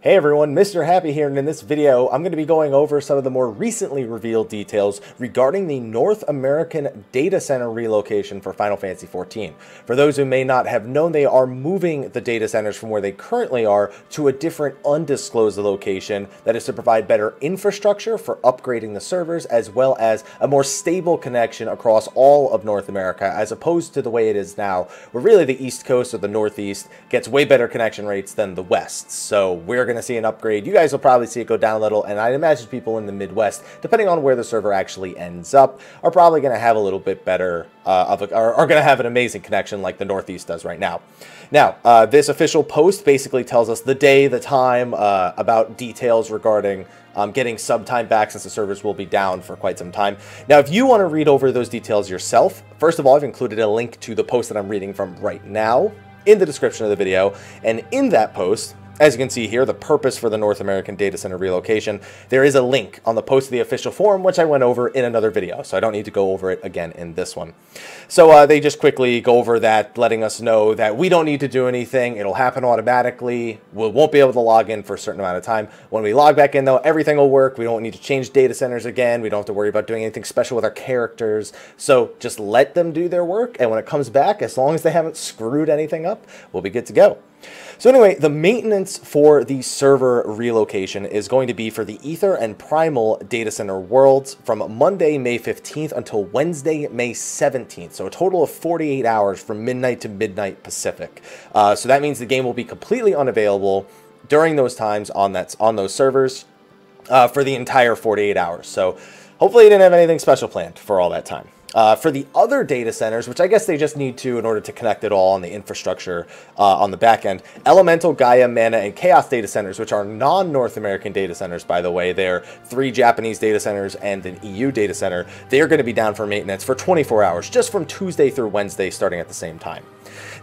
Hey everyone, Mr. Happy here, and in this video, I'm going to be going over some of the more recently revealed details regarding the North American data center relocation for Final Fantasy XIV. For those who may not have known, they are moving the data centers from where they currently are to a different undisclosed location that is to provide better infrastructure for upgrading the servers, as well as a more stable connection across all of North America, as opposed to the way it is now, where really the East Coast or the Northeast gets way better connection rates than the West. So we're going to see an upgrade. You guys will probably see it go down a little, and I'd imagine people in the Midwest, depending on where the server actually ends up, are probably going to have a little bit better are going to have an amazing connection like the Northeast does right now. Now, this official post basically tells us the day, the time, about details regarding getting sub time back, since the servers will be down for quite some time. Now, if you want to read over those details yourself, first of all, I've included a link to the post that I'm reading from right now in the description of the video, and in that post, as you can see here, the purpose for the North American data center relocation, there is a link on the post of the official forum, which I went over in another video, so I don't need to go over it again in this one. So they just quickly go over that, letting us know that we don't need to do anything. It'll happen automatically. We won't be able to log in for a certain amount of time. When we log back in, though, everything will work. We don't need to change data centers again. We don't have to worry about doing anything special with our characters. So just let them do their work, and when it comes back, as long as they haven't screwed anything up, we'll be good to go. So anyway, the maintenance for the server relocation is going to be for the Ether and Primal data center worlds from Monday, May 15th until Wednesday, May 17th. So a total of 48 hours from midnight to midnight Pacific. So that means the game will be completely unavailable during those times on those servers for the entire 48 hours. So hopefully you didn't have anything special planned for all that time. For the other data centers, which I guess they just need to in order to connect it all on the infrastructure on the back end, Elemental, Gaia, Mana, and Chaos data centers, which are non-North American data centers, by the way, they're 3 Japanese data centers and an EU data center, they're going to be down for maintenance for 24 hours, just from Tuesday through Wednesday, starting at the same time.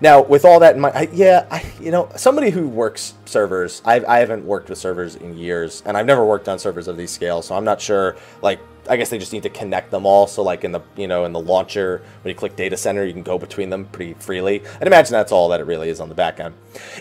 Now, with all that in mind, you know, somebody who works servers, I haven't worked with servers in years, and I've never worked on servers of these scales, so I'm not sure, like, I guess they just need to connect them all. So like in the, in the launcher, when you click data center, you can go between them pretty freely. I'd imagine that's all that it really is on the back end.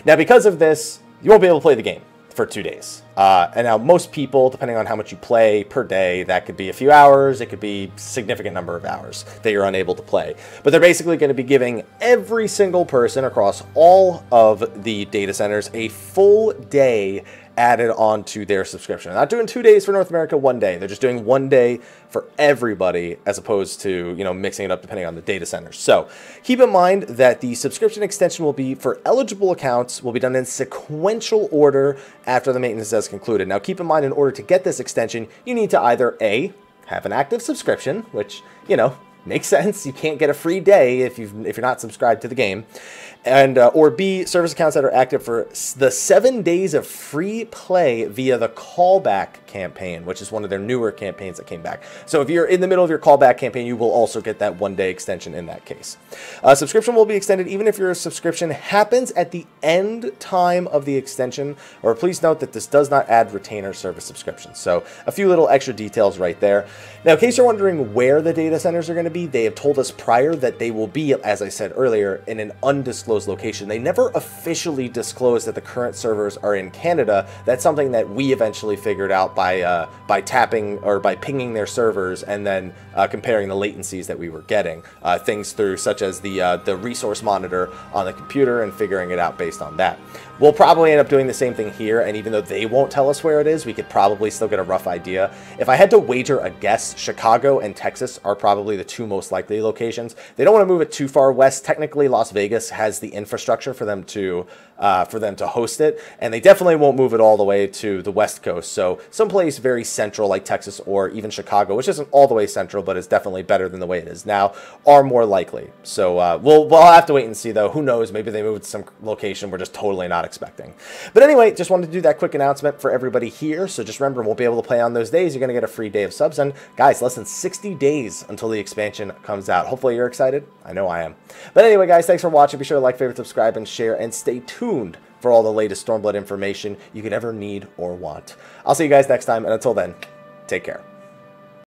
Now, because of this, you won't be able to play the game for 2 days. And now most people, depending on how much you play per day, that could be a few hours, it could be a significant number of hours that you're unable to play. But they're basically going to be giving every single person across all of the data centers a full day added onto their subscription. They're not doing 2 days for North America, 1 day. They're just doing 1 day for everybody, as opposed to, mixing it up depending on the data centers. So keep in mind that the subscription extension will be for eligible accounts, will be done in sequential order after the maintenance has concluded. Now keep in mind, in order to get this extension, you need to either A, have an active subscription, which, makes sense. You can't get a free day if you're not subscribed to the game. And or B, service accounts that are active for the 7 days of free play via the callback campaign, which is one of their newer campaigns that came back. So if you're in the middle of your callback campaign, you will also get that 1 day extension in that case. Subscription will be extended even if your subscription happens at the end time of the extension, or please note that this does not add retainer service subscriptions. So a few little extra details right there. Now, in case you're wondering where the data centers are going to be, they have told us prior that they will be, as I said earlier, in an undisclosed location. They never officially disclosed that the current servers are in Canada. That's something that we eventually figured out by tapping or by pinging their servers and then comparing the latencies that we were getting. Things through such as the resource monitor on the computer and figuring it out based on that. We'll probably end up doing the same thing here, and even though they won't tell us where it is, we could probably still get a rough idea. If I had to wager a guess, Chicago and Texas are probably the 2 most likely locations. They don't want to move it too far west. Technically, Las Vegas has the infrastructure for them to host it, and they definitely won't move it all the way to the West Coast. So someplace very central like Texas or even Chicago, which isn't all the way central, but is definitely better than the way it is now, are more likely. So we'll have to wait and see, though. Who knows? Maybe they move it to some location we're just totally not expecting. But anyway, just wanted to do that quick announcement for everybody here. So just remember, we'll be able to play on those days. You're going to get a free day of subs. And guys, less than 60 days until the expansion comes out. Hopefully you're excited. I know I am. But anyway, guys, thanks for watching. Be sure to like, favorite, subscribe, and share, and stay tuned for all the latest Stormblood information you could ever need or want. I'll see you guys next time, and until then, take care.